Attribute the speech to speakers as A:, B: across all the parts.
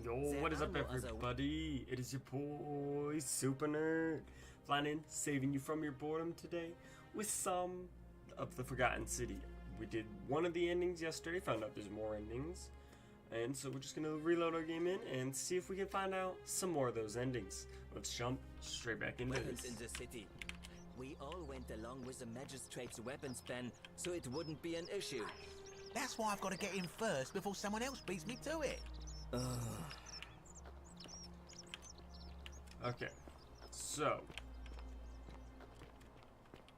A: Yo, what is up everybody? It is your boy Super Nerd, flying in, saving you from your boredom today with some of the Forgotten City. We did one of the endings yesterday, found out there's more endings, and so we're just gonna reload our game in and see if we can find out some more of those endings. Let's jump straight back into
B: Weapons
A: this.
B: in the city. We all went along with the magistrate's weapons ban, so it wouldn't be an issue.
C: That's why I've got to get in first before someone else beats me to it.
A: Okay, so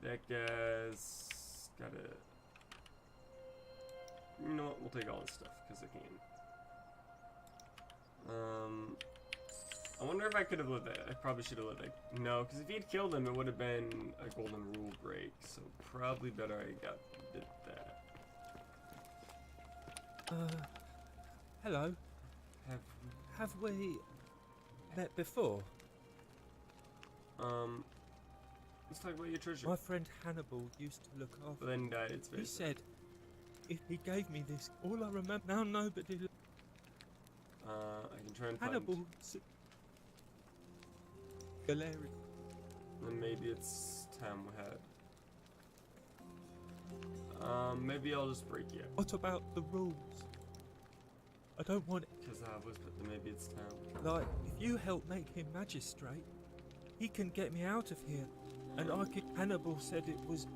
A: that guy's gotta. You know what? We'll take all this stuff because I can. I wonder if I could have lived that. I probably should have lived that. No, because if he had killed him, it would have been a golden rule break. So probably better I did that.
D: Hello. Have we met before?
A: Let's talk about your treasure.
D: My friend Hannibal used to look after.
A: But then he died. It's
D: He said, if he gave me this, all I remember now, nobody.
A: I can try and
D: Hannibal.
A: find.
D: Galerius.
A: Then maybe it's Tam we had. Maybe I'll just break you.
D: What about the rules? I don't want it.
A: Because I was, but then maybe it's Tam.
D: Like, if you help make him magistrate, he can get me out of here. And I could. Hannibal said it was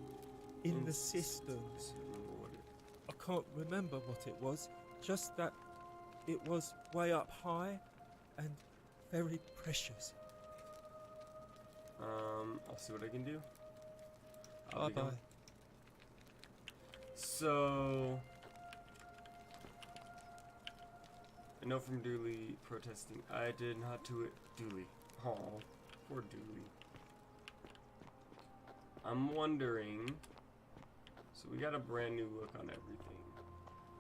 D: in the systems. I can't remember what it was, just that it was way up high and very precious.
A: I'll see what I can do.
D: Bye bye.
A: So, I know from Dooley protesting. I did not do it, Dooley. Oh, poor Dooley. I'm wondering. So we got a brand new look on everything.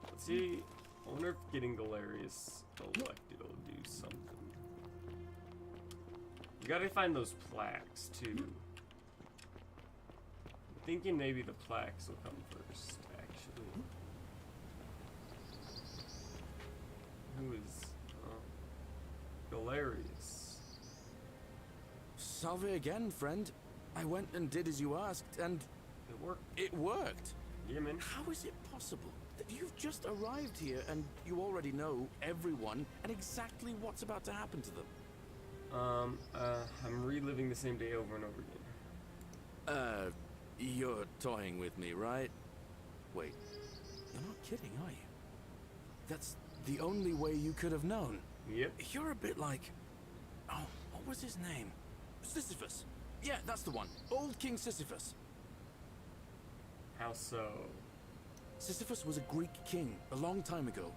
A: Let's see. I wonder if getting Galerius elected will do something. We gotta find those plaques too. I'm thinking maybe the plaques will come first, actually. Who is Galerius?
E: Salve again, friend. I went and did as you asked, and
A: It worked.
E: it worked.
A: Yeah, man.
E: How is it possible that you've just arrived here and you already know everyone and exactly what's about to happen to them?
A: I'm reliving the same day over and over again.
E: You're toying with me, right? Wait, you're not kidding, are you? That's the only way you could have known.
A: Yep.
E: You're a bit like... Oh, what was his name? Sisyphus. Yeah, that's the one. Old King Sisyphus.
A: How so?
E: Sisyphus was a Greek king a long time ago.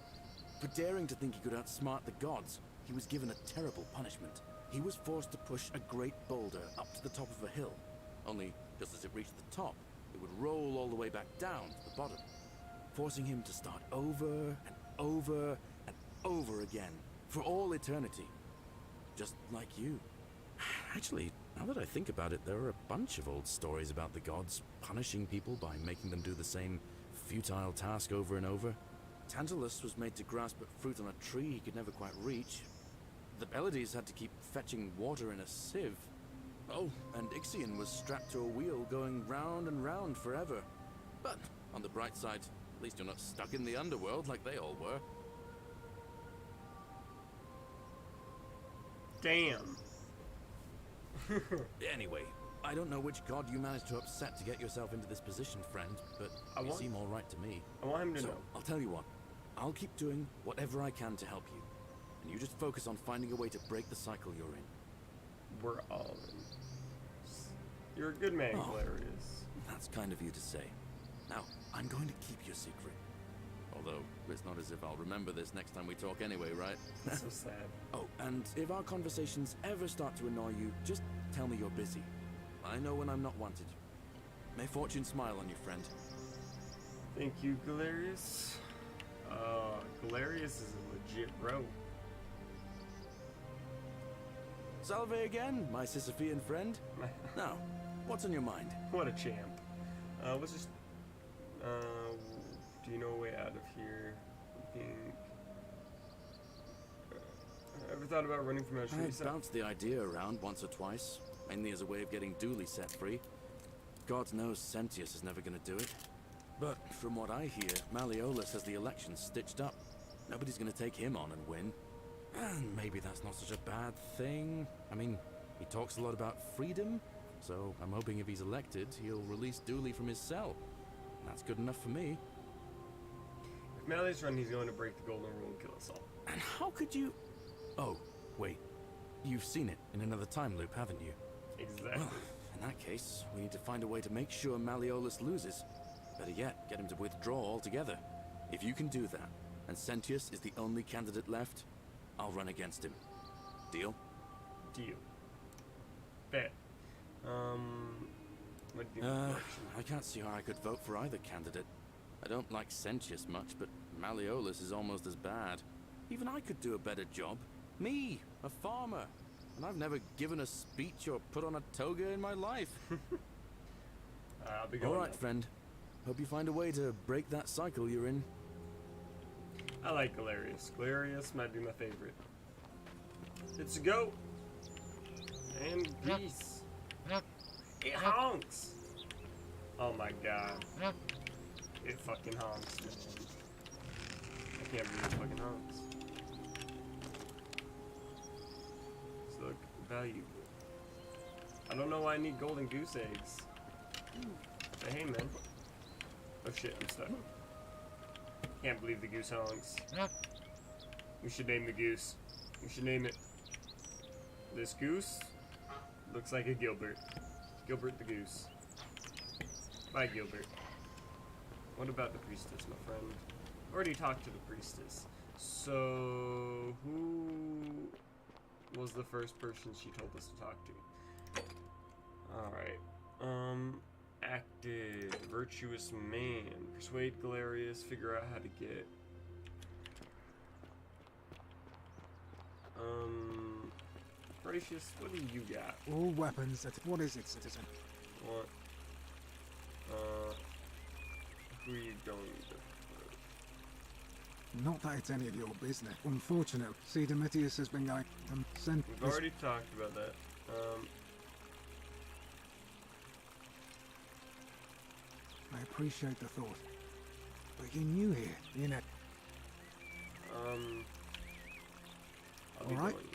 E: For daring to think he could outsmart the gods, he was given a terrible punishment. He was forced to push a great boulder up to the top of a hill. Only, just as it reached the top, it would roll all the way back down to the bottom, forcing him to start over and over and over again, for all eternity. Just like you. Actually, now that I think about it, there are a bunch of old stories about the gods punishing people by making them do the same futile task over and over. Tantalus was made to grasp at fruit on a tree he could never quite reach. The Pleiades had to keep fetching water in a sieve. Oh, and Ixion was strapped to a wheel going round and round forever. But, on the bright side, at least you're not stuck in the underworld like they all were.
A: Damn.
E: Anyway, I don't know which god you managed to upset to get yourself into this position, friend, but you seem all right to me.
A: I want him to
E: So,
A: know.
E: I'll tell you what. I'll keep doing whatever I can to help you. And you just focus on finding a way to break the cycle you're in.
A: We're all in. You're a good man,
E: Oh.
A: Galerius.
E: That's kind of you to say. Now, I'm going to keep your secret. Although, it's not as if I'll remember this next time we talk anyway, right?
A: That's so sad.
E: Oh, and if our conversations ever start to annoy you, just tell me you're busy. I know when I'm not wanted. May fortune smile on you, friend.
A: Thank you, Galerius. Galerius is a legit bro.
E: Salve again, my Sisyphean friend. Now, what's on your mind?
A: What a champ. Let's just. Do you know a way out of here? I think. thought about running from Magistrate
E: I
A: yourself?
E: bounced the idea around once or twice, mainly as a way of getting Dooley set free. God knows Sentius is never going to do it. But from what I hear, Malleolus has the election stitched up. Nobody's going to take him on and win. And maybe that's not such a bad thing. I mean, he talks a lot about freedom, so I'm hoping if he's elected, he'll release Dooley from his cell. That's good enough for me.
A: If Malleus run, he's going to break the golden rule and kill us all.
E: And how could you... Oh, wait. You've seen it in another time loop, haven't you?
A: Exactly.
E: Well, in that case, we need to find a way to make sure Malleolus loses. Better yet, get him to withdraw altogether. If you can do that, and Sentius is the only candidate left, I'll run against him. Deal?
A: Deal. Bet. What do you
E: I can't see how I could vote for either candidate. I don't like Sentius much, but Malleolus is almost as bad. Even I could do a better job. Me, a farmer. And I've never given a speech or put on a toga in my life.
A: I'll be going.
E: All right, friend. Hope you find a way to break that cycle you're in.
A: I like Galerius. Galerius might be my favorite. Let's go. And peace. It honks. Oh my god. It fucking honks, man. I can't believe it fucking honks. So look, valuable. I don't know why I need golden goose eggs. But hey, man. Oh shit, I'm stuck. Can't believe the goose honks. We should name the goose. We should name it. This goose looks like a Gilbert. Gilbert the goose. Bye, Gilbert. What about the priestess, my friend? Already talked to the priestess. So, who was the first person she told us to talk to? Alright. Acted. Virtuous man. Persuade Galerius. Figure out how to get... Gracious, what do you got?
F: All weapons. What is it, citizen?
A: What? Who are you going to...
F: Not that it's any of your business. Unfortunately, see, Domitius has been going and sent.
A: We've already talked about that.
F: I appreciate the thought, but you're new here, you know.
A: I'll be
F: All right.
A: going.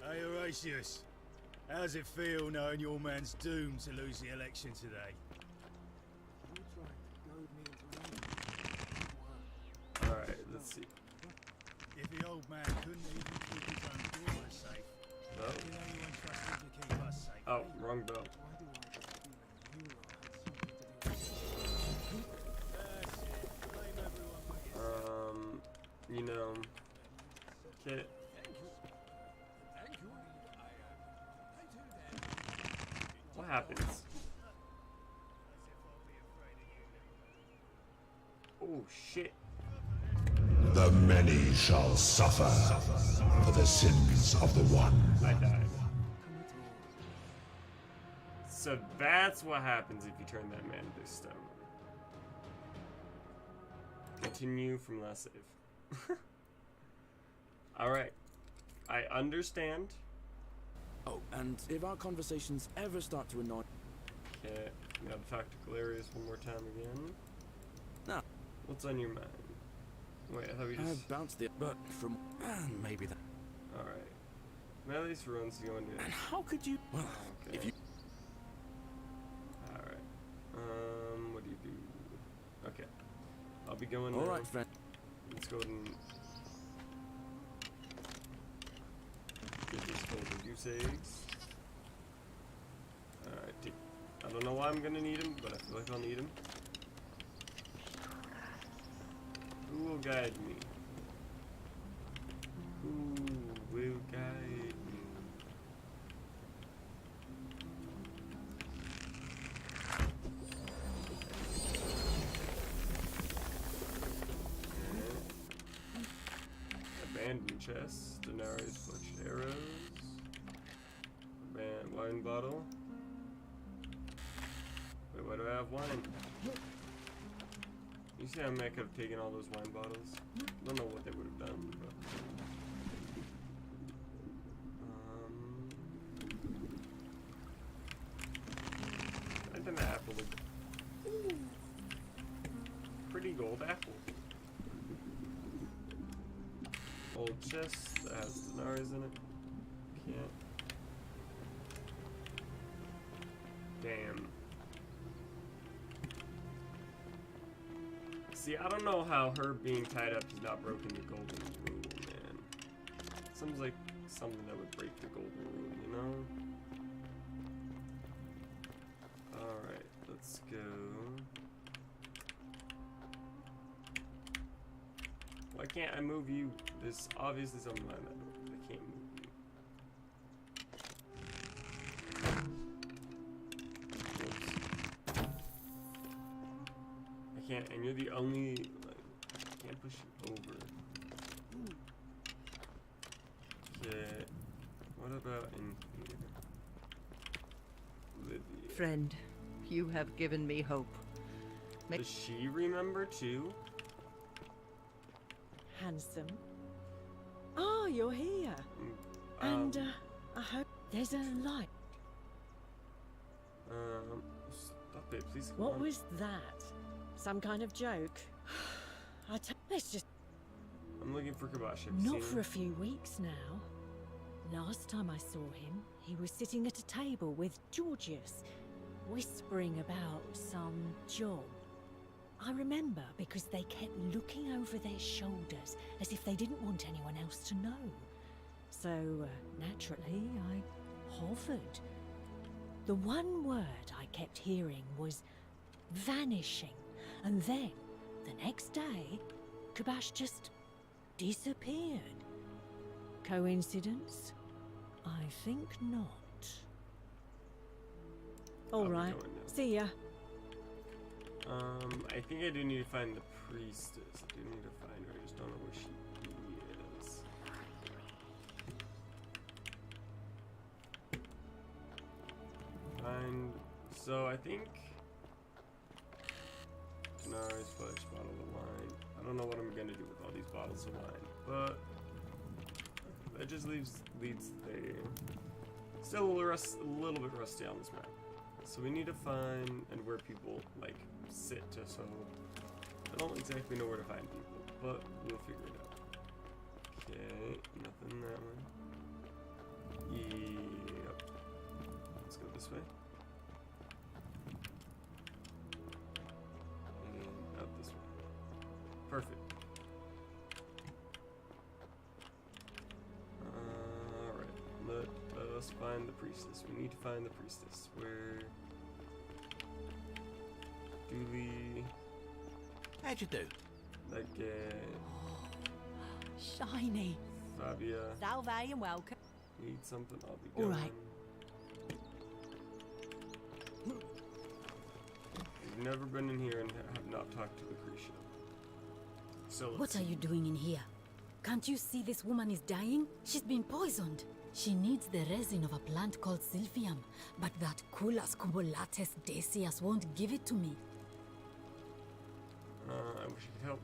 G: Hey Horatius, how's it feel knowing your man's doomed to lose the election today?
A: Alright, let's see.
G: If the old man couldn't even keep his own daughter safe,
A: Oh,
G: did anyone trust him to keep us safe?
A: oh, wrong bell.
G: That's it. Blame everyone but yourself.
A: You know, Kit. What happens? Oh shit.
H: The many shall suffer for the sins of the one.
A: I died. So that's what happens if you turn that man into stone. Continue from last save. Alright. I understand.
E: Oh, and if our conversations ever start to annoy...
A: Okay, we gotta talk to Galerius one more time again.
E: No.
A: What's on your mind? Wait, I thought we
E: I
A: just...
E: bounced the... But from... maybe that...
A: Alright. Malleus runs going to...
E: And how could you... Well,
A: Okay.
E: if you...
A: Alright. What do you do? Okay. I'll be going
E: All
A: now.
E: right, friend.
A: Let's go ahead and... get these golden goose eggs. Alright, I don't know why I'm gonna need them, but I feel like I'll need them. Who will guide me? Who will guide me? Abandoned chest, Denarius clutched arrows, wine bottle. Wait, why do I have wine? You see how I could have taken all those wine bottles? Don't know what they would have done, but old chest that has denarius in it. Can't. Damn. See, I don't know how her being tied up has not broken the golden rule, man. Seems like something that would break the golden rule, you know? Alright, let's go. Why can't I move you? There's obviously something like that. I can't move you. Whoops. I can't, and you're the only, like, I can't push you over. Okay, what about in here? Lydia.
I: Friend, you have given me hope.
A: Does she remember too?
J: Handsome. Oh, you're here. And I hope there's a light.
A: Stop it, please.
J: What was that? Some kind of joke? Let's just.
A: I'm looking for Kibashi. Have you
J: Not
A: seen
J: for
A: him?
J: a few weeks now. Last time I saw him, he was sitting at a table with Georgius, whispering about some job. I remember because they kept looking over their shoulders as if they didn't want anyone else to know. So, naturally, I hovered. The one word I kept hearing was vanishing, and then, the next day, Kabash just disappeared. Coincidence? I think not. All right, see ya.
A: I think I do need to find the priestess. I do need to find her. I just don't know where she is. So I think Denarius flesh, bottle of wine. I don't know what I'm gonna do with all these bottles of wine, but that just leads there. Still a little bit rusty on this map. So we need to find and where people like sit so I don't exactly know where to find people, but we'll figure it out. Okay, nothing that way. Yep. Let's go this way. And out this way. Perfect. Alright, let us find the priestess. We need to find the priestess. Where Dooley.
C: How'd you do?
A: Like,
J: Shiny.
A: Fabia.
J: Salve and welcome.
A: Need something? I'll be
J: All
A: going.
J: right.
A: We've never been in here and have not talked to Lucretia. So let's
K: What
A: see.
K: are you doing in here? Can't you see this woman is dying? She's been poisoned. She needs the resin of a plant called Sylphium, but that Culus cubulatus Decius won't give it to me.
A: I wish I could help.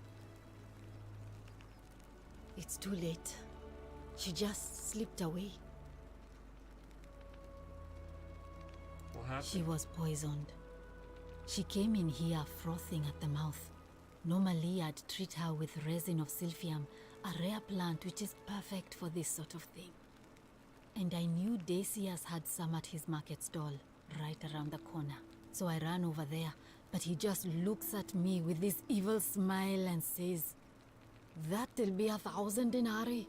K: It's too late. She just slipped away.
A: What happened?
K: She was poisoned. She came in here frothing at the mouth. Normally, I'd treat her with resin of Sylphium, a rare plant which is perfect for this sort of thing. And I knew Decius had some at his market stall, right around the corner. So I ran over there, but he just looks at me with this evil smile and says, "That'll be 1,000 denarii."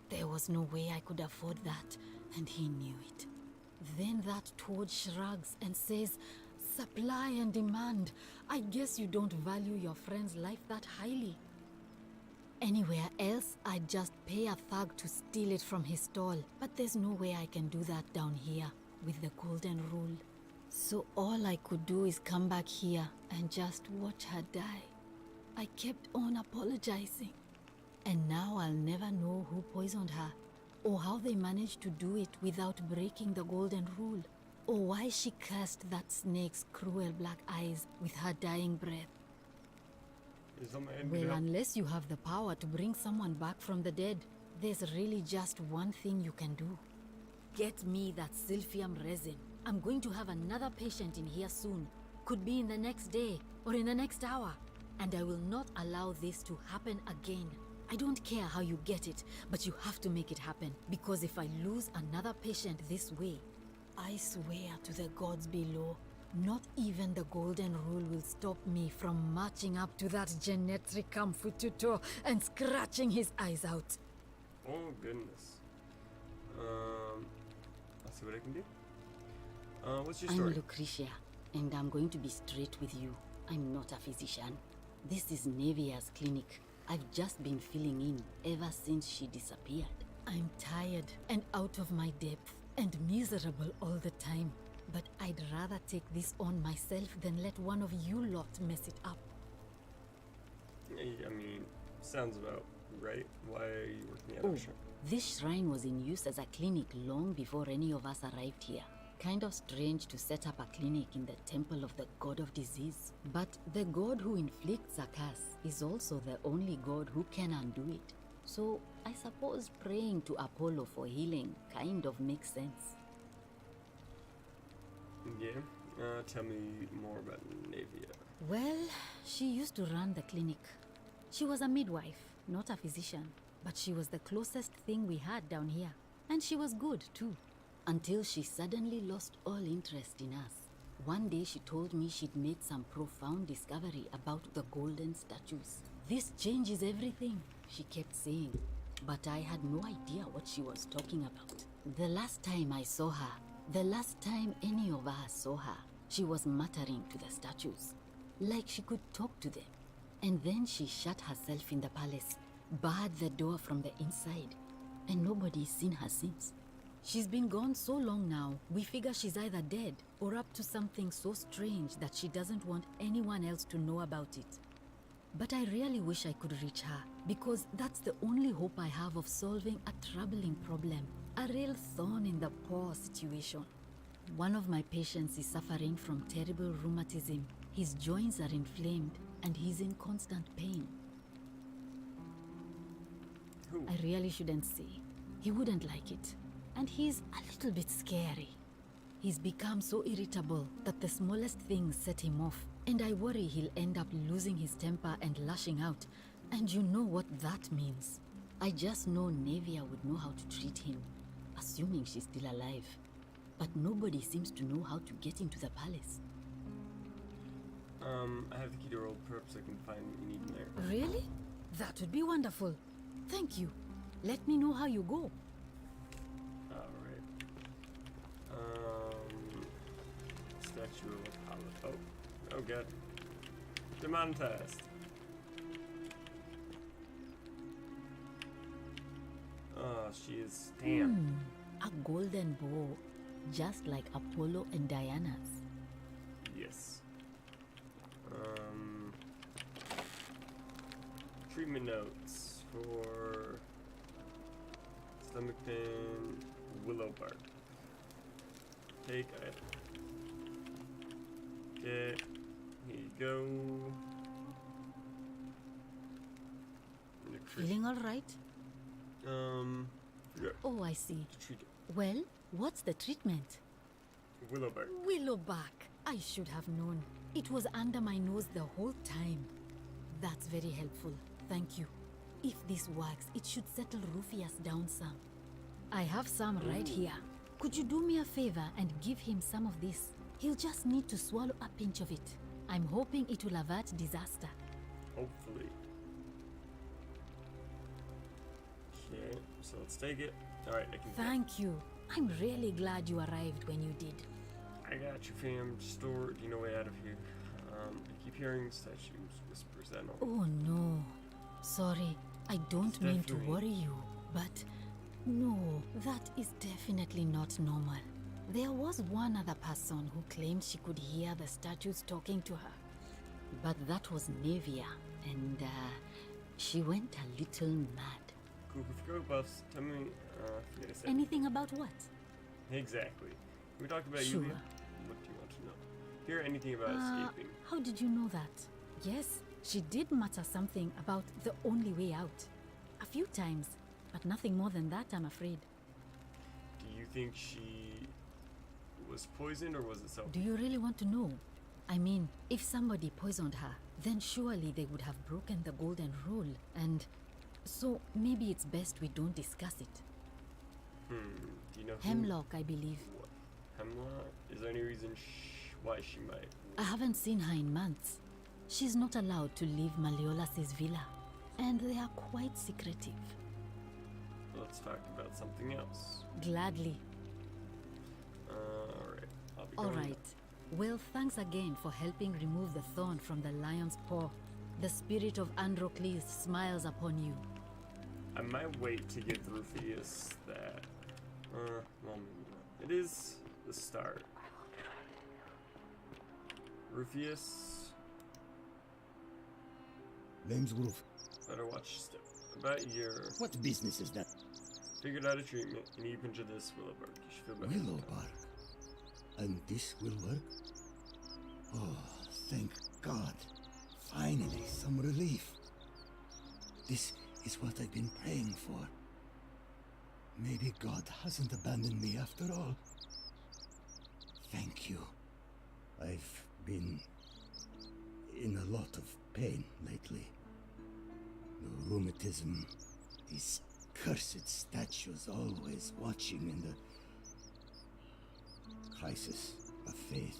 K: There was no way I could afford that, and he knew it. Then that toad shrugs and says, "Supply and demand. I guess you don't value your friend's life that highly." Anywhere else, I'd just pay a thug to steal it from his stall. But there's no way I can do that down here with the golden rule. So all I could do is come back here and just watch her die. I kept on apologizing. And now I'll never know who poisoned her, or how they managed to do it without breaking the golden rule, or why she cursed that snake's cruel black eyes with her dying breath.
A: Is something I can
K: Well,
A: do?
K: unless you have the power to bring someone back from the dead, there's really just one thing you can do. Get me that Sylphium resin. I'm going to have another patient in here soon. Could be in the next day, or in the next hour. And I will not allow this to happen again. I don't care how you get it, but you have to make it happen. Because if I lose another patient this way, I swear to the gods below, not even the golden rule will stop me from marching up to that Genetri Camfututo and scratching his eyes out.
A: Oh goodness. I'll see what I can do. What's your story?
K: I'm Lucretia, and I'm going to be straight with you. I'm not a physician. This is Nevia's clinic. I've just been filling in ever since she disappeared. I'm tired and out of my depth and miserable all the time. But I'd rather take this on myself than let one of you lot mess it up.
A: I mean, sounds about right. Why are you working at
K: Oh,
A: a shrine?
K: this shrine was in use as a clinic long before any of us arrived here. Kind of strange to set up a clinic in the temple of the god of disease. But the god who inflicts a curse is also the only god who can undo it. So I suppose praying to Apollo for healing kind of makes sense.
A: Yeah. Tell me more about Navia.
K: Well, she used to run the clinic. She was a midwife, not a physician, but she was the closest thing we had down here. And she was good, too. Until she suddenly lost all interest in us. One day she told me she'd made some profound discovery about the golden statues. This changes everything, she kept saying. But I had no idea what she was talking about. The last time I saw her, the last time any of us saw her, she was muttering to the statues, like she could talk to them. And then she shut herself in the palace, barred the door from the inside, and nobody's seen her since. She's been gone so long now, we figure she's either dead or up to something so strange that she doesn't want anyone else to know about it. But I really wish I could reach her, because that's the only hope I have of solving a troubling problem, a real thorn in the paw situation. One of my patients is suffering from terrible rheumatism. His joints are inflamed and he's in constant pain.
A: Who?
K: I really shouldn't say. He wouldn't like it. And he's a little bit scary. He's become so irritable that the smallest things set him off. And I worry he'll end up losing his temper and lashing out. And you know what that means. I just know Navia would know how to treat him, assuming she's still alive. But nobody seems to know how to get into the palace.
A: I have the key to her old perps. I can find what you need in there.
K: Really? That would be wonderful. Thank you. Let me know how you go.
A: Alright. Statue of Apollo. Oh god. Demand test. Oh, she is. Damn.
K: A golden bow, just like Apollo and Diana's.
A: Yes. Treatment notes for stomach pain, willow bark. Take item. Okay, here you go.
K: Feeling all right?
A: Yeah.
K: Oh, I see.
A: Treat it.
K: Well, what's the treatment?
A: Willow bark.
K: Willowback. I should have known. It was under my nose the whole time. That's very helpful. Thank you. If this works, it should settle Rufius down some. I have some right here. Could you do me a favor and give him some of this? He'll just need to swallow a pinch of it. I'm hoping it will avert disaster.
A: Hopefully. Okay, so let's take it. Alright, I can.
K: Thank you. I'm really glad you arrived when you did.
A: I got you, fam. Store. Do you know way out of here? I keep hearing statues, whispers that all.
K: Oh no. Sorry, I don't mean to worry you, but no, that is definitely not normal. There was one other person who claimed she could hear the statues talking to her. But that was Navia, and she went a little mad.
A: Cool, if you go buffs, tell me, forget I said.
K: Anything about what?
A: Exactly. We talked about
K: Sure.
A: Yulia. What do you want to know? Hear anything about escaping?
K: How did you know that? Yes, she did mutter something about the only way out. A few times, but nothing more than that, I'm afraid.
A: Do you think she was poisoned or was it self?
K: Do you really want to know? I mean, if somebody poisoned her, then surely they would have broken the golden rule, and So maybe it's best we don't discuss it.
A: Do you know who?
K: Hemlock, I believe.
A: What? Hemlock? Is there any reason why she might?
K: I haven't seen her in months. She's not allowed to leave Malleolus' villa, and they are quite secretive.
A: Let's talk about something else.
K: Gladly.
A: Alright. I'll be
K: All
A: going
K: right. Well, thanks again for helping remove the thorn from the lion's paw. The spirit of Androcles smiles upon you.
A: I might wait to give Rufius that. Well, maybe not. It is the start. Rufius,
L: Name's Ruf.
A: better watch your step. About your.
L: What business is that?
A: Figured out a treatment. You need a pinch of this willow bark. You should feel better.
L: Willow bark. And this will work? Oh, thank God. Finally, some relief. This is what I've been praying for. Maybe God hasn't abandoned me after all. Thank you. I've been in a lot of pain lately. The rheumatism, these cursed statues always watching in the crisis of faith.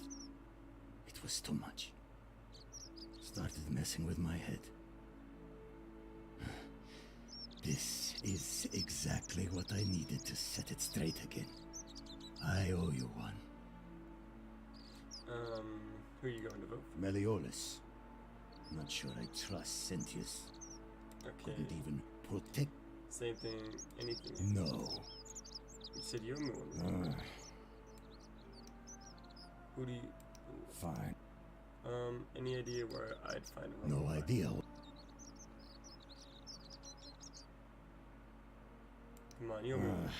L: It was too much. Started messing with my head. This is exactly what I needed to set it straight again. I owe you one.
A: Who are you going to vote for?
L: Malleolus. Not sure I trust Sentius.
A: Okay.
L: Couldn't even protect.
A: Same thing. Anything.
L: No.
A: You said you owe me one. Who do you?
L: Fine.
A: Any idea where I'd find him?
L: No idea.
A: Come on, you owe me one.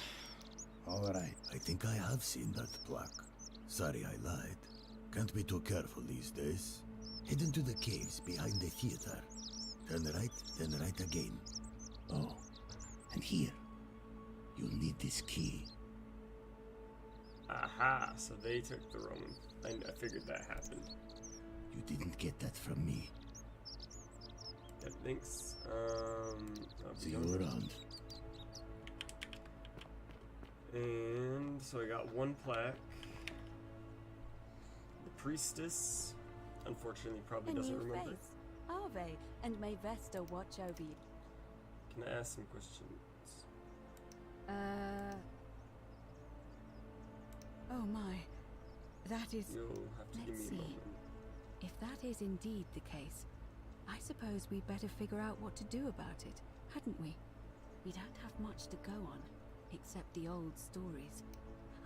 L: Alright, I think I have seen that plaque. Sorry I lied. Can't be too careful these days. Head into the caves behind the theater. Turn right, then right again. Oh, and here. You'll need this key.
A: Aha, so they took the Roman. I figured that happened.
L: You didn't get that from me.
A: Yeah, thanks. I'll
L: See
A: be
L: you
A: going.
L: around.
A: And so I got one plaque. The priestess, unfortunately, probably doesn't remember.
M: Ave, and may Vesta watch over you.
A: Can I ask some questions?
M: Oh my. That is...
A: You'll have to give me a moment.
M: If that is indeed the case, I suppose we'd better figure out what to do about it, hadn't we? We don't have much to go on, except the old stories.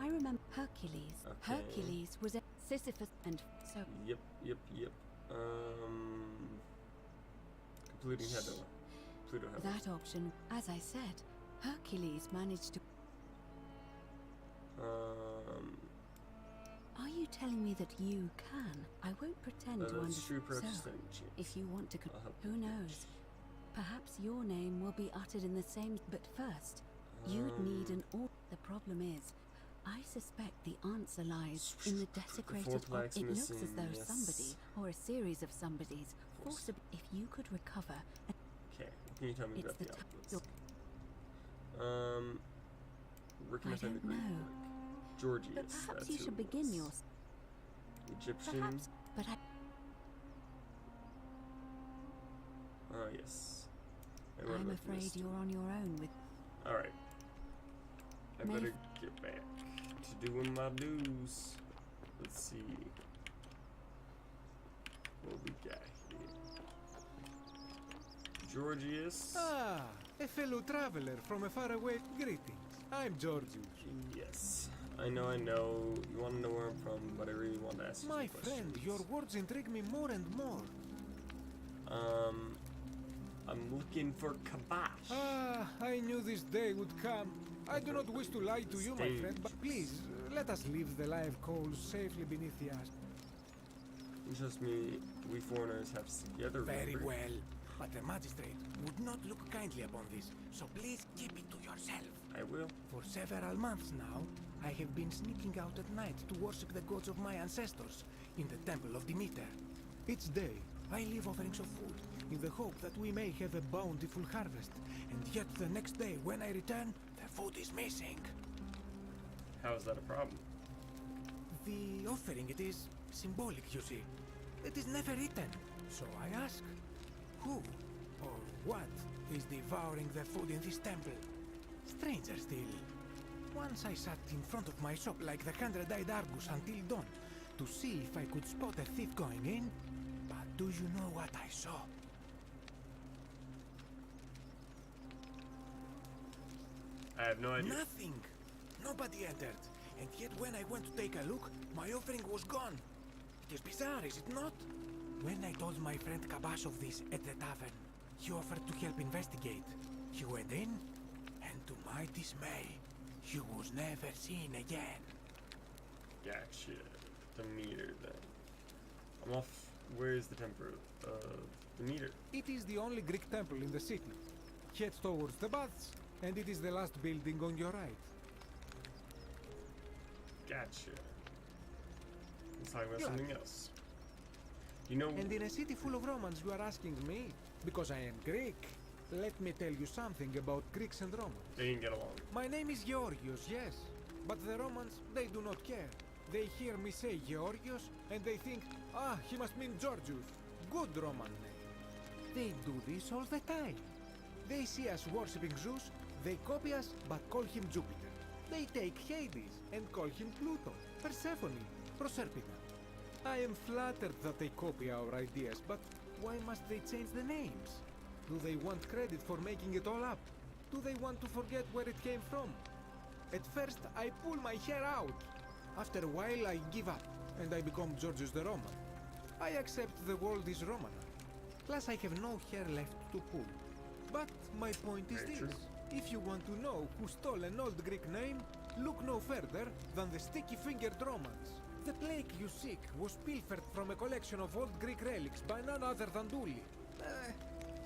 M: I remember Hercules.
A: Okay.
M: Hercules was a Sisyphus and so...
A: Yep. Completing Hedon. Pluto Hedon.
M: That option, as I said, Hercules managed to... Are you telling me that you can? I won't pretend to understand. So, if you want to... Who knows? Perhaps your name will be uttered in the same... But first, you'd need an... The problem is, I suspect the answer lies in the desecrated... It looks as though somebody, or a series of somebodies, forcibly... If you could recover...
A: Okay, can you tell me about the outputs? Where can I find the Greek? Georgius.
M: But perhaps you should begin your...
A: Egyptian.
M: Perhaps, but I...
A: Oh, yes.
M: I'm afraid you're on your own with...
A: Alright. I better get back to doing my dues. Let's see. What we got here. Georgius.
N: Ah, a fellow traveler from a faraway... Greetings. I'm Georgius.
A: Yes. I know. You want to know where I'm from, but I really want to ask you
N: My
A: some
N: friend,
A: questions.
N: your words intrigue me more and more.
A: I'm looking for Kabash.
N: Ah, I knew this day would come. I do not wish to lie to you, my friend, but please, let us leave the live coals safely beneath the ash.
A: Trust me, we foreigners have to stick together.
N: Very
A: remember?
N: well. But the magistrate would not look kindly upon this, so please keep it to yourself.
A: I will.
N: For several months now, I have been sneaking out at night to worship the gods of my ancestors in the temple of Demeter. Each day, I leave offerings of food, in the hope that we may have a bountiful harvest. And yet the next day, when I return, the food is missing.
A: How is that a problem?
N: The offering, it is symbolic, you see. It is never eaten. So I ask, who or what is devouring the food in this temple? Stranger still. Once I sat in front of my shop like the 100-eyed Argus until dawn to see if I could spot a thief going in. But do you know what I saw?
A: I have no idea.
N: Nothing. Nobody entered. And yet when I went to take a look, my offering was gone. It is bizarre, is it not? When I told my friend Kabash of this at the tavern, he offered to help investigate. He went in, and to my dismay, he was never seen again.
A: Gotcha. The meter, then. I'm off. Where is the temple of the meter?
N: It is the only Greek temple in the city. Head towards the baths, and it is the last building on your right.
A: Gotcha. Let's talk about something else. You know...
N: And in a city full of Romans, you are asking me? Because I am Greek. Let me tell you something about Greeks and Romans.
A: They didn't get along.
N: My name is Georgios, yes. But the Romans, they do not care. They hear me say Georgios, and they think, ah, he must mean Georgius. Good Roman name. They do this all the time. They see us worshipping Zeus, they copy us, but call him Jupiter. They take Hades and call him Pluto, Persephone, Proserpina. I am flattered that they copy our ideas, but why must they change the names? Do they want credit for making it all up? Do they want to forget where it came from? At first, I pull my hair out. After a while, I give up, and I become Georgius the Roman. I accept the world is Roman. Plus, I have no hair left to pull. But my point is this. If you want to know who stole an old Greek name, look no further than the sticky-fingered Romans. The plague you seek was pilfered from a collection of old Greek relics by none other than Duli.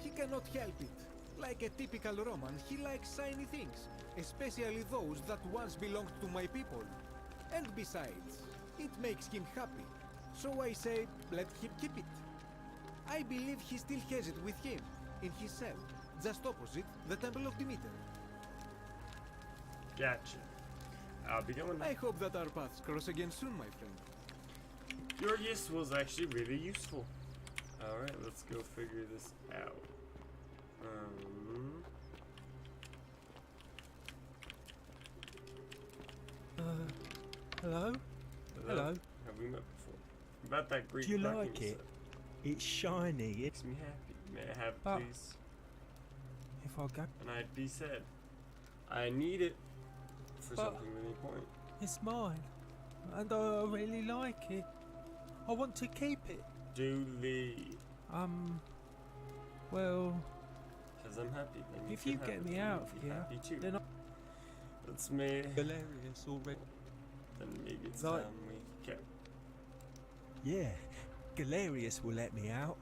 N: He cannot help it. Like a typical Roman, he likes shiny things, especially those that once belonged to my people. And besides, it makes him happy. So I say, let him keep it. I believe he still has it with him, in his cell, just opposite the Temple of Demeter.
A: Gotcha. I'll be going.
N: I hope that our paths cross again soon, my friend.
A: Your yes was actually really useful. Alright, let's go figure this out.
D: Hello? Hello?
A: Have we met before? About that Greek.
D: Do you like it? It's shiny. It
A: makes me happy. May I have it, please?
D: If I go.
A: And I'd be said, I need it for something really important.
D: It's mine, and I really like it. I want to keep it.
A: Dooley.
D: Well.
A: Because I'm happy. Then
D: if you get me out of here, then
A: that's me.
D: Hilarious already.
A: Then maybe it's time we go.
D: Yeah, Galerius will let me out.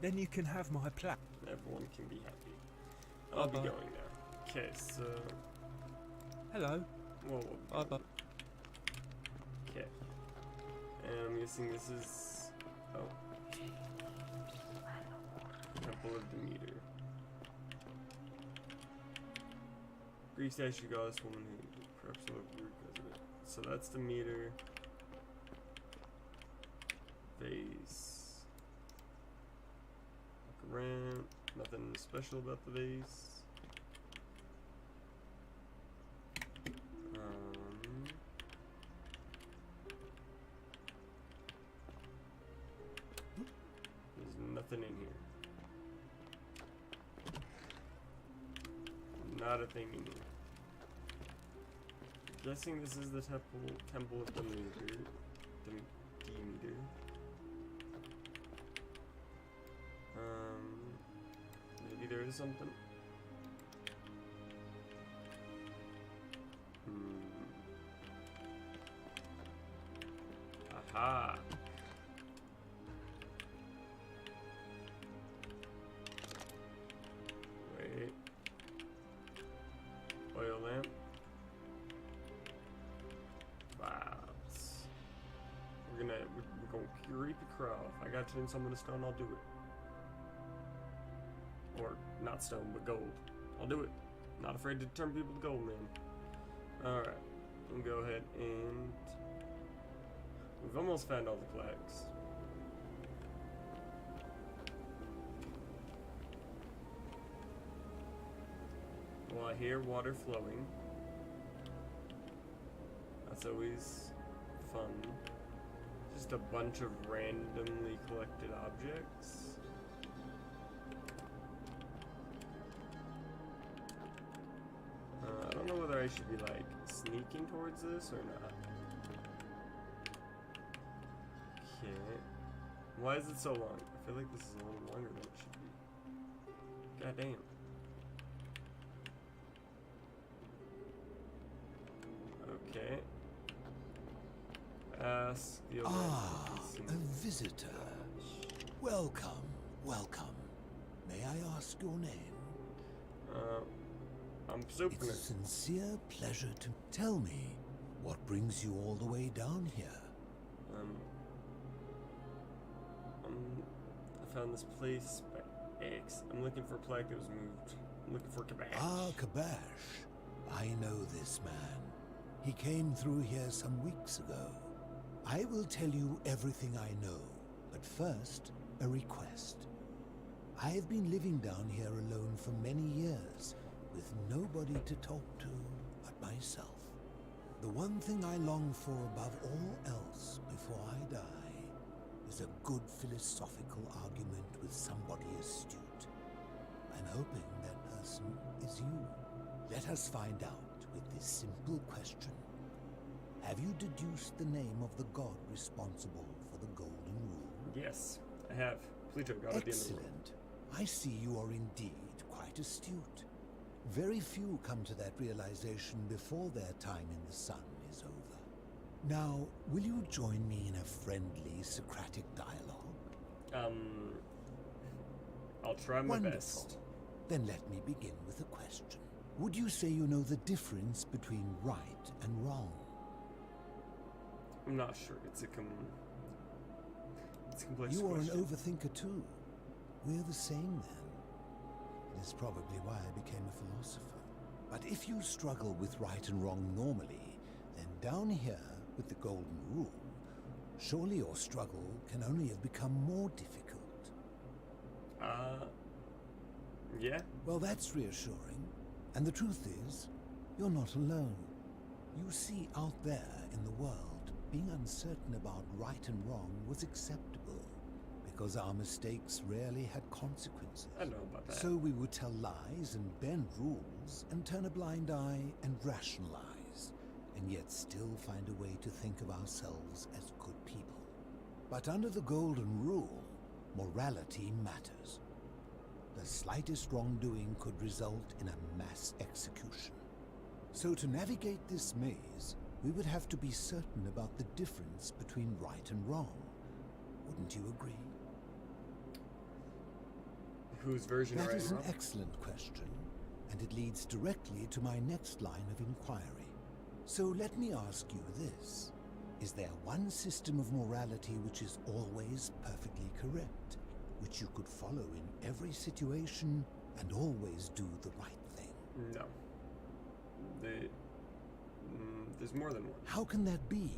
D: Then you can have my plaque.
A: Everyone can be happy. I'll be going now. Okay, so.
D: Hello.
A: Whoa.
D: Bye.
A: Okay. And I'm guessing this is. Oh. Temple of Demeter. Greek statue goddess woman who perhaps will have Greek resident. So that's the meter. Vase. Look around. Nothing special about the vase. There's nothing in here. Not a thing in here. Guessing this is the temple of Demeter. Demeter. Maybe there is something. Aha. Wait. Oil lamp. Vibes. We're gonna creep a crow. If I gotta turn someone to stone, I'll do it. not stone, but gold. I'll do it. Not afraid to turn people to gold, man. Alright. We'll go ahead and... We've almost found all the plaques. Well, I hear water flowing. That's always fun. Just a bunch of randomly collected objects. I don't know whether I should be like sneaking towards this or not. Okay. Why is it so long? I feel like this is a little longer than it should be. God damn. Okay. Ask the old
L: a visitor. Welcome, welcome. May I ask your name?
A: I'm Superner.
L: It's a sincere pleasure to tell me what brings you all the way down here.
A: I found this place by X. I'm looking for a plaque that was moved. I'm looking for Kabash.
L: Ah, Kabash. I know this man. He came through here some weeks ago. I will tell you everything I know, but first, a request. I have been living down here alone for many years, with nobody to talk to but myself. The one thing I long for above all else before I die is a good philosophical argument with somebody astute. I'm hoping that person is you. Let us find out with this simple question. Have you deduced the name of the god responsible for the Golden Rule?
A: Yes, I have. Pluto, god of the
L: Excellent.
A: Underworld.
L: I see you are indeed quite astute. Very few come to that realization before their time in the sun is over. Now, will you join me in a friendly Socratic dialogue?
A: I'll try my
L: Wonderful.
A: best.
L: Then let me begin with a question. Would you say you know the difference between right and wrong?
A: I'm not sure. It's a complex
L: You are an
A: question.
L: overthinker too. We're the same then. It is probably why I became a philosopher. But if you struggle with right and wrong normally, then down here with the Golden Rule, surely your struggle can only have become more difficult.
A: Yeah?
L: Well, that's reassuring. And the truth is, you're not alone. You see, out there in the world, being uncertain about right and wrong was acceptable, because our mistakes rarely had consequences.
A: I know about that.
L: So we would tell lies and bend rules and turn a blind eye and rationalize, and yet still find a way to think of ourselves as good people. But under the Golden Rule, morality matters. The slightest wrongdoing could result in a mass execution. So to navigate this maze, we would have to be certain about the difference between right and wrong. Wouldn't you agree?
A: Whose version
L: That
A: right
L: is
A: and
L: an
A: wrong?
L: excellent question, and it leads directly to my next line of inquiry. So let me ask you this. Is there one system of morality which is always perfectly correct, which you could follow in every situation and always do the right thing?
A: No. There's more than one.
L: How can that be?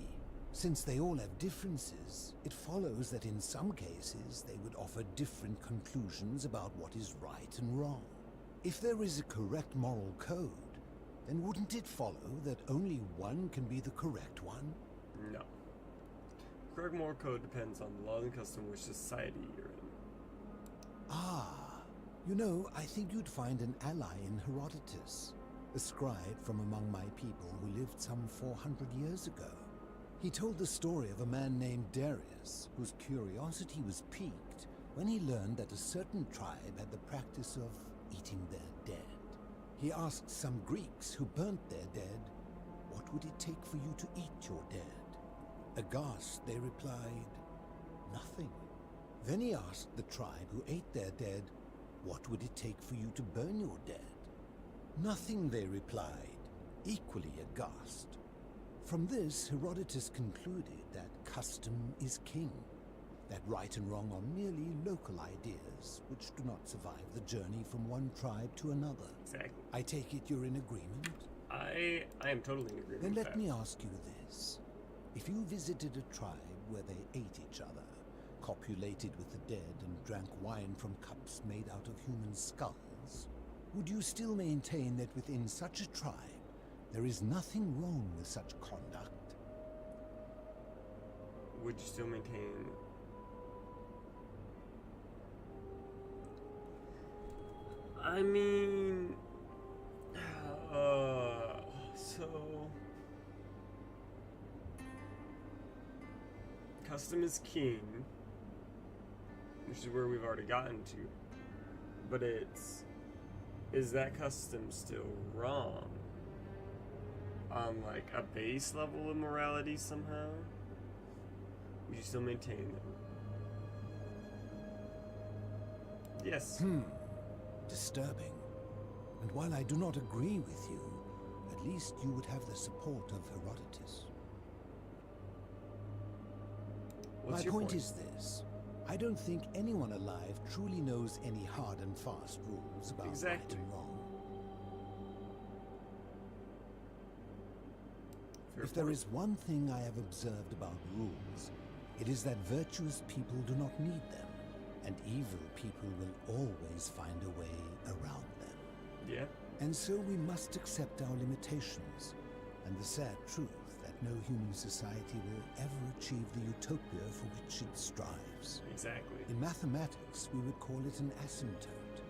L: Since they all have differences, it follows that in some cases they would offer different conclusions about what is right and wrong. If there is a correct moral code, then wouldn't it follow that only one can be the correct one?
A: No. Correct moral code depends on the laws and custom which society you're in.
L: Ah, you know, I think you'd find an ally in Herodotus, a scribe from among my people who lived some 400 years ago. He told the story of a man named Darius, whose curiosity was piqued when he learned that a certain tribe had the practice of eating their dead. He asked some Greeks who burnt their dead, "What would it take for you to eat your dead?" Aghast, they replied, "Nothing." Then he asked the tribe who ate their dead, "What would it take for you to burn your dead?" "Nothing," they replied, equally aghast. From this, Herodotus concluded that custom is king.
O: that right and wrong are merely local ideas which do not survive the journey from one tribe to another.
A: Exactly.
O: I take it you're in agreement?
A: I am totally in agreement
O: Then
A: with
O: let
A: that.
O: me ask you this. If you visited a tribe where they ate each other, copulated with the dead, and drank wine from cups made out of human skulls, would you still maintain that within such a tribe there is nothing wrong with such conduct?
A: Would you still maintain... I mean... so... Custom is king, which is where we've already gotten to, but it's... Is that custom still wrong? On, like, a base level of morality somehow? Would you still maintain it? Yes.
O: Disturbing. And while I do not agree with you, at least you would have the support of Herodotus.
A: What's
O: My
A: your
O: point
A: point?
O: is this. I don't think anyone alive truly knows any hard and fast rules about right and wrong. If there is one thing I have observed about rules, it is that virtuous people do not need them, and evil people will always find a way around them.
A: Yeah.
O: And so we must accept our limitations, and the sad truth that no human society will ever achieve the utopia for which it strives.
A: Exactly.
O: In mathematics, we would call it an asymptote,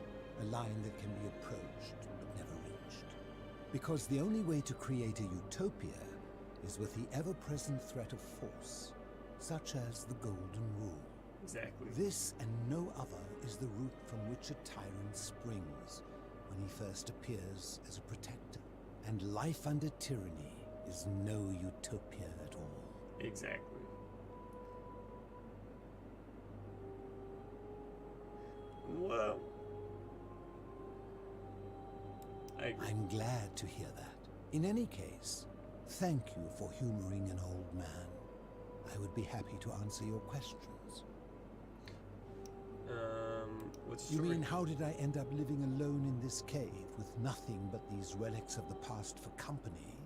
O: a line that can be approached but never reached. Because the only way to create a utopia is with the ever-present threat of force, such as the Golden Rule.
A: Exactly.
O: This and no other is the root from which a tyrant springs when he first appears as a protector. And life under tyranny is no utopia at all.
A: Exactly. Well,
O: I'm glad to hear that. In any case, thank you for humoring an old man. I would be happy to answer your questions.
A: What's
O: You
A: your
O: mean, how did I end up living alone in this cave with nothing but these relics of the past for company?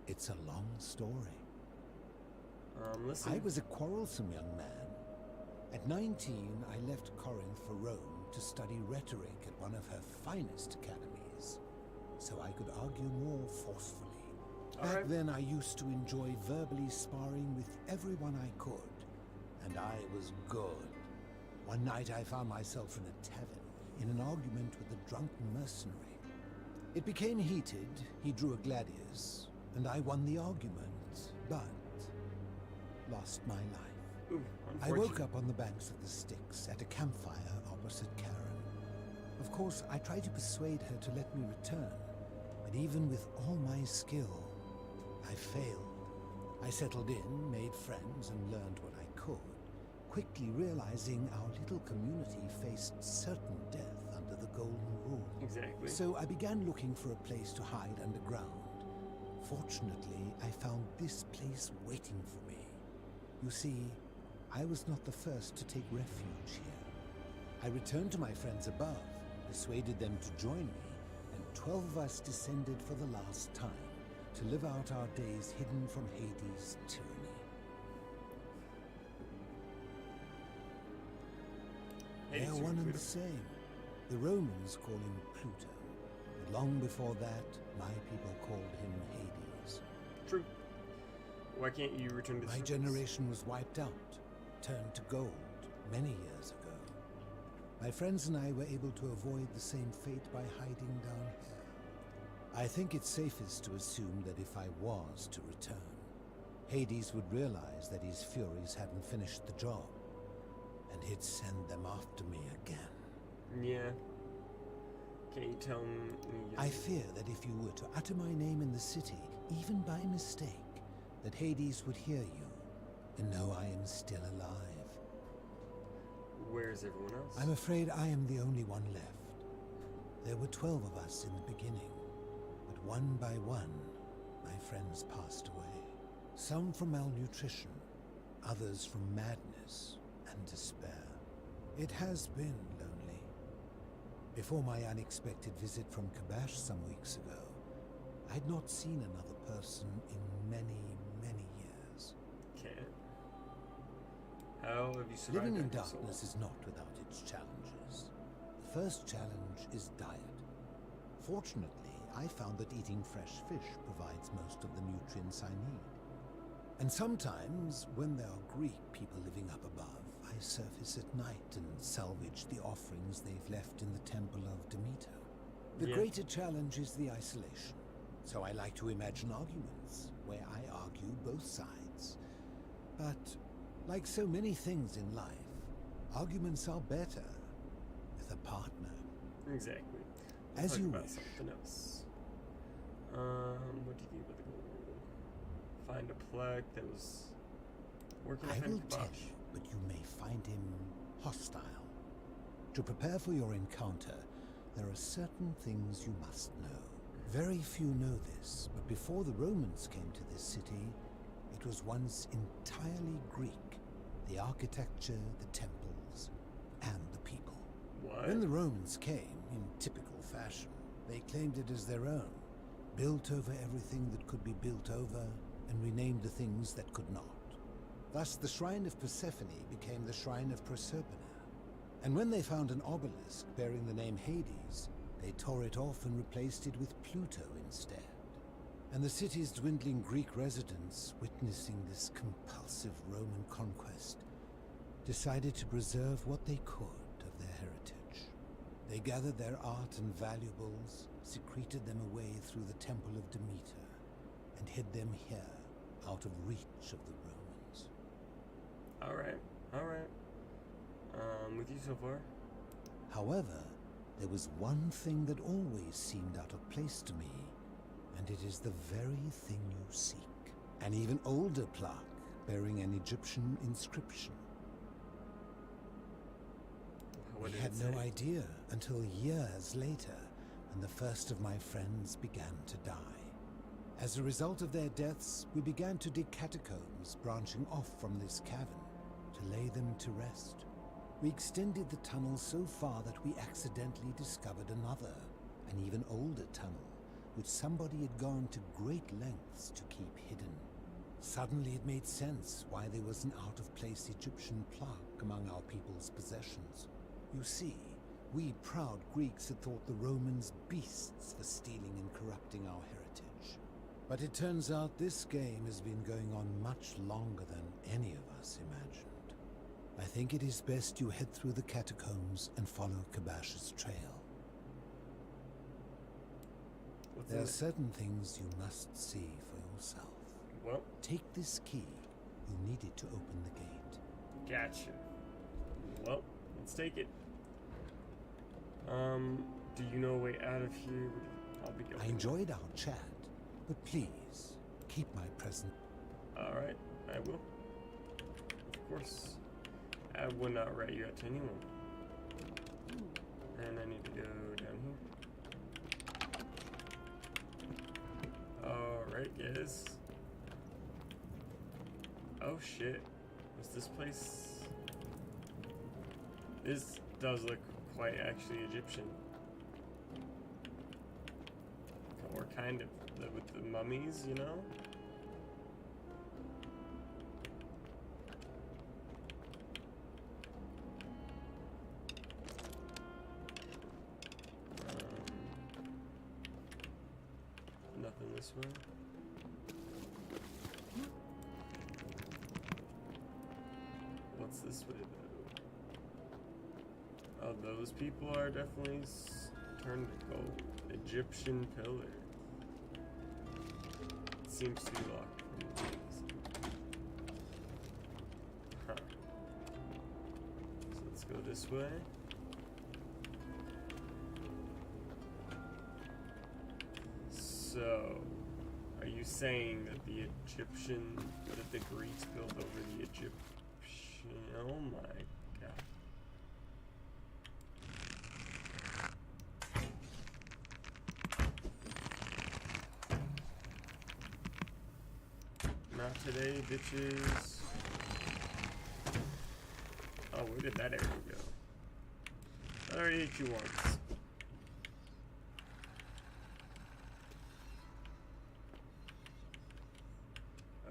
O: It's a long story.
A: Listen.
O: I was a quarrelsome young man. At 19, I left Corinth for Rome to study rhetoric at one of her finest academies, so I could argue more forcefully. Back then, I used to enjoy verbally sparring with everyone I could, and I was good. One night, I found myself in a tavern, in an argument with a drunken mercenary. It became heated, he drew a gladius, and I won the argument, but lost my life.
A: Ooh,
O: I woke up on the banks of the Styx at a campfire opposite Karen. Of course, I tried to persuade her to let me return, but even with all my skill, I failed. I settled in, made friends, and learned what I could, quickly realizing our little community faced certain death under the Golden Rule.
A: Exactly.
O: So I began looking for a place to hide underground. Fortunately, I found this place waiting for me. You see, I was not the first to take refuge here. I returned to my friends above, persuaded them to join me, and 12 of us descended for the last time, to live out our days hidden from Hades' tyranny. They are one and the same. The Romans call him Pluto, but long before that, my people called him Hades.
A: True. Why can't you return to the
O: My
A: surface?
O: generation was wiped out, turned to gold, many years ago. My friends and I were able to avoid the same fate by hiding down here. I think it's safest to assume that if I was to return, Hades would realize that his furies hadn't finished the job, and he'd send them after me again.
A: Yeah. Can you tell me?
O: I fear that if you were to utter my name in the city, even by mistake, that Hades would hear you and know I am still alive.
A: Where's everyone else?
O: I'm afraid I am the only one left. There were 12 of us in the beginning, but one by one, my friends passed away. Some from malnutrition, others from madness, loneliness and despair. It has been lonely. Before my unexpected visit from Kabash some weeks ago, I'd not seen another person in many, many years.
A: Okay. How have you survived?
O: Living in darkness is not without its challenges. The first challenge is diet. Fortunately, I found that eating fresh fish provides most of the nutrients I need. And sometimes, when there are Greek people living up above, I surface at night and salvage the offerings they've left in the temple of Demeter. The greater challenge is the isolation. So I like to imagine arguments, where I argue both sides. But, like so many things in life, arguments are better with a partner.
A: Exactly.
O: As you wish.
A: Something else. What do you do with the goal? Find a plaque that was working.
O: I will tell you, but you may find him hostile. To prepare for your encounter, there are certain things you must know. Very few know this, but before the Romans came to this city, it was once entirely Greek. The architecture, the temples, and the people.
A: What?
O: When the Romans came, in typical fashion, they claimed it as their own, built over everything that could be built over, and renamed the things that could not. Thus, the Shrine of Persephone became the Shrine of Proserpina. And when they found an obelisk bearing the name Hades, they tore it off and replaced it with Pluto instead. And the city's dwindling Greek residents, witnessing this compulsive Roman conquest, decided to preserve what they could of their heritage. They gathered their art and valuables, secreted them away through the Temple of Demeter, and hid them here, out of reach of the Romans.
A: Alright. With you so far?
O: However, there was one thing that always seemed out of place to me, and it is the very thing you seek. An even older plaque bearing an Egyptian inscription. We had no idea until years later, when the first of my friends began to die. As a result of their deaths, we began to dig catacombs branching off from this cavern to lay them to rest. We extended the tunnel so far that we accidentally discovered another, an even older tunnel, which somebody had gone to great lengths to keep hidden. Suddenly it made sense why there was an out-of-place Egyptian plaque among our people's possessions. You see, we proud Greeks had thought the Romans beasts for stealing and corrupting our heritage. But it turns out this game has been going on much longer than any of us imagined. I think it is best you head through the catacombs and follow Kabash's trail. There are certain things you must see for yourself.
A: Well,
O: take this key. You'll need it to open the gate.
A: Gotcha. Well, let's take it. Do you know a way out of here? I'll be going.
O: I enjoyed our chat, but please, keep my present.
A: Alright, I will. Of course. I would not write you out to anyone. And I need to go down here. Alright, guys. Oh shit. Was this place... This does look quite actually Egyptian. Or kind of, with the mummies, you know? Nothing this way. What's this way though? Oh, those people are definitely turned to gold. Egyptian pillar. It seems to be locked from these. Huh. So let's go this way. So, are you saying that the that the Greeks built over the Egyptian? Oh my god. Not today, bitches. Oh, where did that arrow go? I already hit you once.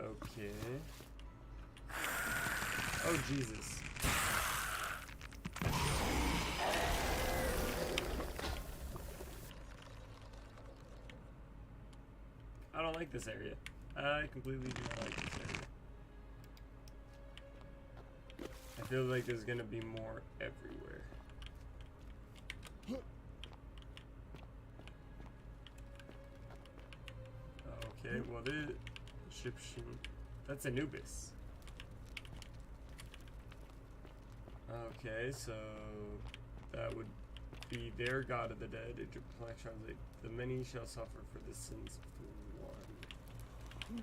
A: Okay. Oh, Jesus. I don't like this area. I completely do not like this area. I feel like there's gonna be more everywhere. Okay, well, the Egyptian. That's Anubis. Okay, so that would be their god of the dead. Egypt translate. The many shall suffer for the sins of the one.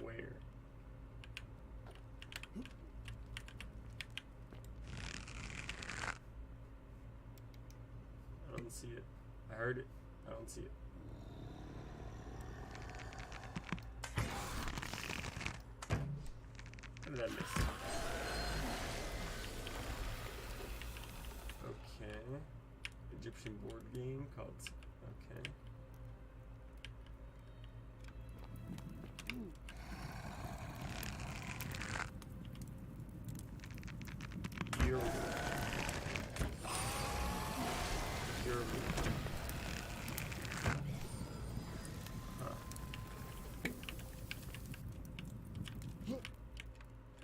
A: Where? I don't see it. I heard it. I don't see it. How did I miss? Okay. Egyptian board game called. Okay.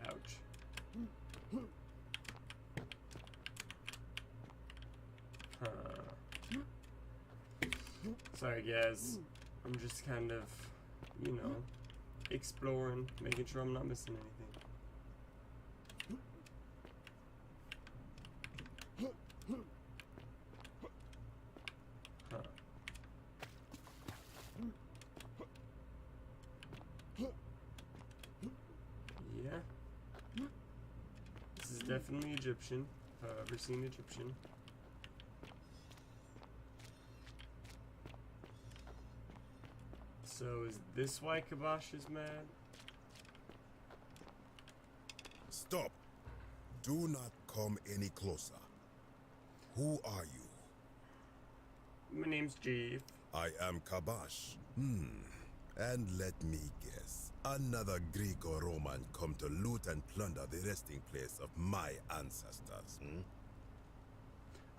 A: Ouch. Sorry guys, I'm just kind of, you know, exploring, making sure I'm not missing anything. Yeah. This is definitely Egyptian, if I've ever seen Egyptian. So is this why Kabash is mad?
P: Stop! Do not come any closer. Who are you?
A: My name's Jeff.
P: I am Kabash. And let me guess. Another Greco-Roman come to loot and plunder the resting place of my ancestors,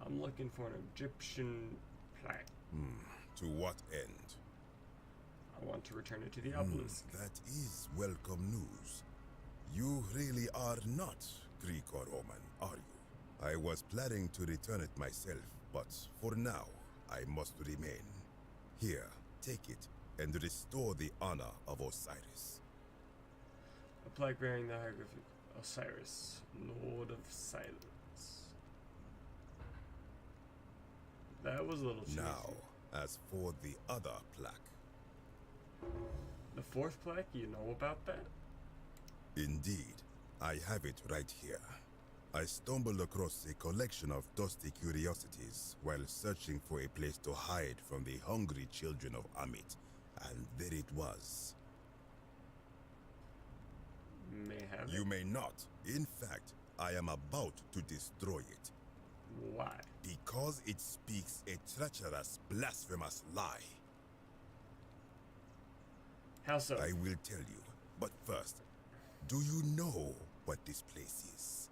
A: I'm looking for an Egyptian plaque.
P: To what end?
A: I want to return it to the obelisk.
P: That is welcome news. You really are not Greco-Roman, are you? I was planning to return it myself, but for now, I must remain. Here, take it, and restore the honor of Osiris.
A: A plaque bearing the hieroglyphic Osiris, Lord of Silence. That was a little cheesy.
P: Now, as for the other plaque.
A: The fourth plaque? You know about that?
P: Indeed. I have it right here. I stumbled across a collection of dusty curiosities while searching for a place to hide from the hungry children of Amit, and there it was.
A: May have it.
P: You may not. In fact, I am about to destroy it.
A: Why?
P: Because it speaks a treacherous, blasphemous lie.
A: How so?
P: I will tell you, but first, do you know what this place is?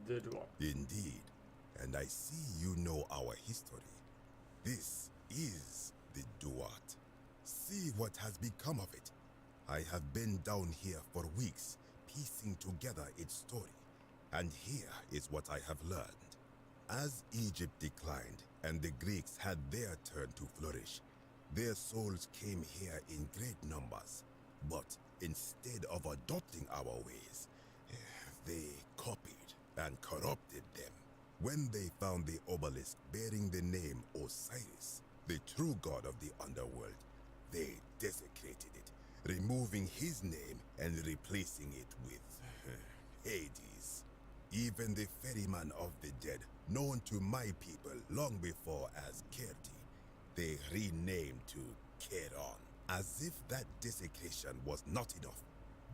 A: The Duat.
P: Indeed, and I see you know our history. This is the Duat. See what has become of it. I have been down here for weeks, piecing together its story, and here is what I have learned. As Egypt declined and the Greeks had their turn to flourish, their souls came here in great numbers, but instead of adopting our ways, they copied and corrupted them. When they found the obelisk bearing the name Osiris, the true god of the underworld, they desecrated it, removing his name and replacing it with Hades. Even the ferryman of the dead, known to my people long before as Kerti, they renamed to Keron. As if that desecration was not enough,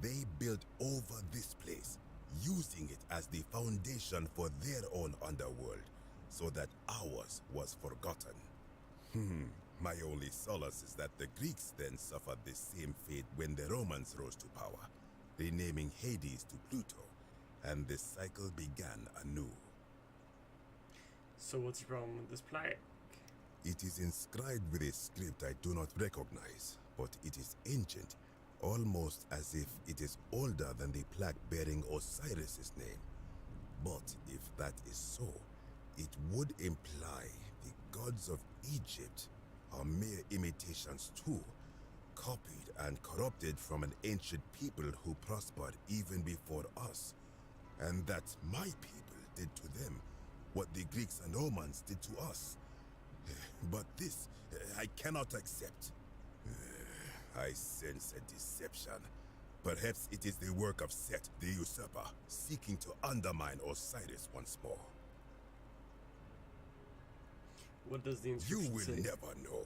P: they built over this place, using it as the foundation for their own underworld, so that ours was forgotten. My only solace is that the Greeks then suffered the same fate when the Romans rose to power, renaming Hades to Pluto, and the cycle began anew.
A: So what's the problem with this plaque?
P: It is inscribed with a script I do not recognize, but it is ancient, almost as if it is older than the plaque bearing Osiris's name. But if that is so, it would imply the gods of Egypt are mere imitations too, copied and corrupted from an ancient people who prospered even before us, and that my people did to them what the Greeks and Romans did to us. But this, I cannot accept. I sense a deception. Perhaps it is the work of Set, the usurper, seeking to undermine Osiris once more.
A: What does the inscription
P: You will
A: say?
P: never know.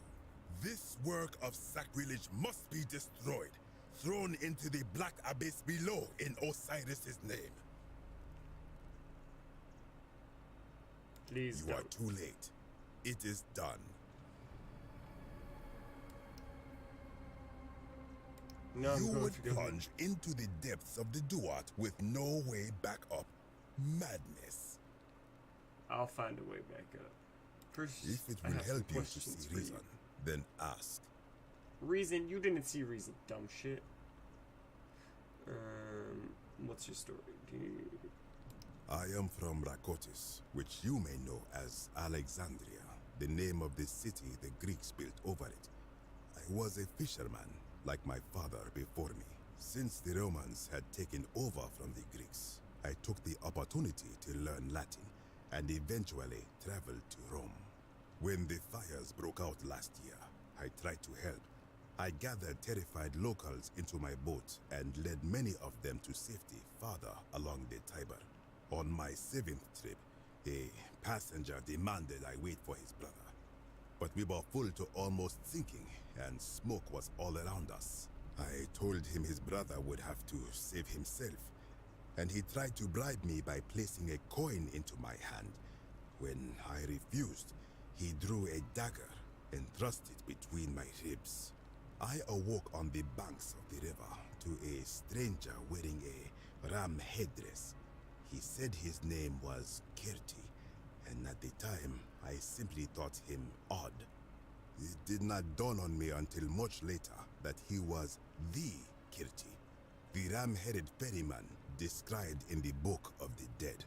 P: This work of sacrilege must be destroyed, thrown into the black abyss below in Osiris's name.
A: Please
P: You are too late. It is done.
A: No,
P: you would plunge into the depths of the Duat with no way back up. Madness.
A: I'll find a way back up. First,
P: if it
A: I
P: will
A: have some
P: help you to
A: questions
P: see
A: for you.
P: reason, then ask.
A: Reason? You didn't see reason, dumb shit. What's your story?
P: I am from Rakotis, which you may know as Alexandria, the name of the city the Greeks built over it. I was a fisherman, like my father before me. Since the Romans had taken over from the Greeks, I took the opportunity to learn Latin and eventually traveled to Rome. When the fires broke out last year, I tried to help. I gathered terrified locals into my boat and led many of them to safety farther along the Tiber. On my 7th trip, a passenger demanded I wait for his brother. But we were full to almost sinking, and smoke was all around us. I told him his brother would have to save himself, and he tried to bribe me by placing a coin into my hand. When I refused, he drew a dagger and thrust it between my ribs. I awoke on the banks of the river to a stranger wearing a ram headdress. He said his name was Kirti, and at the time, I simply thought him odd. It did not dawn on me until much later that he was the Kirti, the ram-headed ferryman described in the Book of the Dead.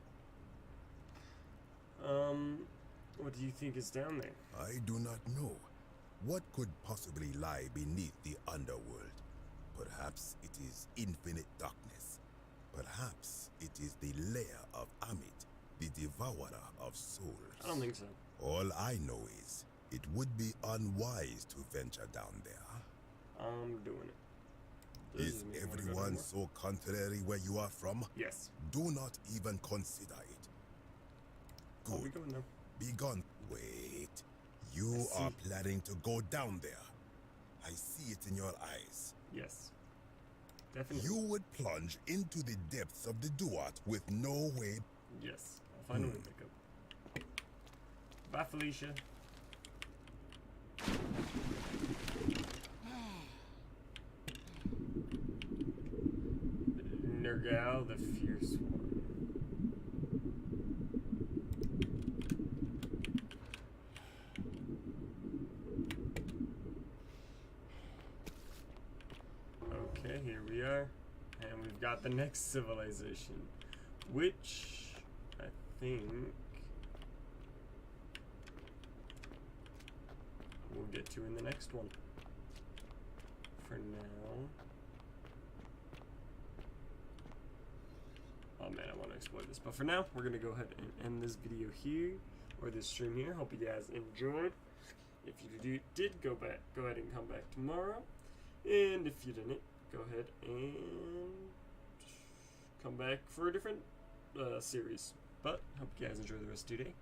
A: What do you think is down there?
P: I do not know. What could possibly lie beneath the underworld? Perhaps it is infinite darkness. Perhaps it is the lair of Amit, the devourer of souls.
A: I don't think so.
P: All I know is, it would be unwise to venture down there.
A: I'm doing it.
P: Is everyone so contrary where you are from?
A: Yes.
P: Do not even consider it. Good.
A: We going now?
P: Be gone. Wait. You are planning to go down there. I see it in your eyes.
A: Yes. Definitely.
P: You would plunge into the depths of the Duat with no way.
A: Yes. I'll find a way back up. Bye, Felicia. Nergal, the fierce one. Okay, here we are. And we've got the next civilization, which I think we'll get to in the next one. For now. Oh man, I want to explore this. But for now, we're going to go ahead and end this video here, or this stream here. Hope you guys enjoyed. If you did go ahead and come back tomorrow. And if you didn't, go ahead and come back for a different series. But hope you guys enjoy the rest of your day,